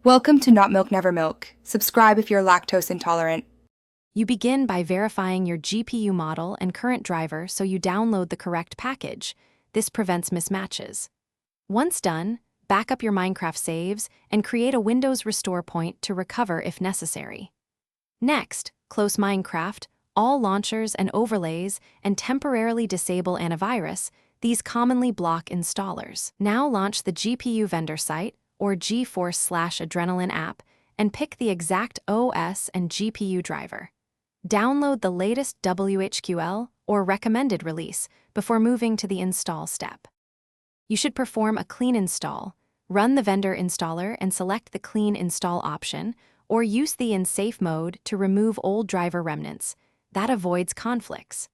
Welcome to Not Milk Never Milk. Subscribe if you're lactose intolerant. You begin by verifying your GPU model and current driver so you download the correct package. This prevents mismatches. Once done, back up your Minecraft saves and create a Windows restore point to recover if necessary. Next, close Minecraft, all launchers and overlays, and temporarily disable antivirus. These commonly block installers. Now launch the GPU vendor site, or GeForce/Adrenaline app, and pick the exact OS and GPU driver. Download the latest WHQL or recommended release before moving to the install step. You should perform a clean install, run the vendor installer and select the clean install option, or use the in safe mode to remove old driver remnants. That avoids conflicts.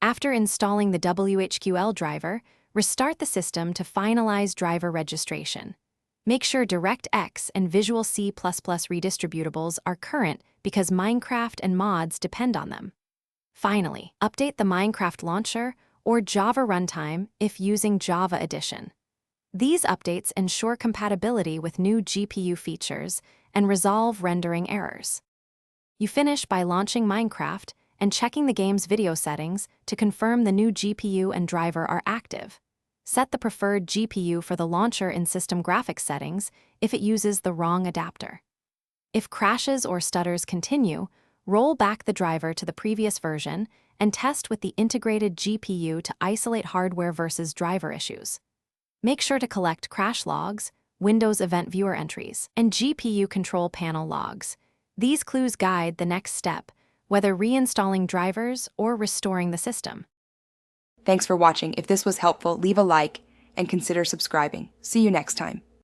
After installing the WHQL driver, restart the system to finalize driver registration. Make sure DirectX and Visual C++ redistributables are current because Minecraft and mods depend on them. Finally, update the Minecraft launcher or Java runtime if using Java Edition. These updates ensure compatibility with new GPU features and resolve rendering errors. You finish by launching Minecraft and checking the game's video settings to confirm the new GPU and driver are active. Set the preferred GPU for the launcher in system graphics settings if it uses the wrong adapter. If crashes or stutters continue, roll back the driver to the previous version and test with the integrated GPU to isolate hardware versus driver issues. Make sure to collect crash logs, Windows Event Viewer entries, and GPU control panel logs. These clues guide the next step, whether reinstalling drivers or restoring the system. Thanks for watching. If this was helpful, leave a like and consider subscribing. See you next time.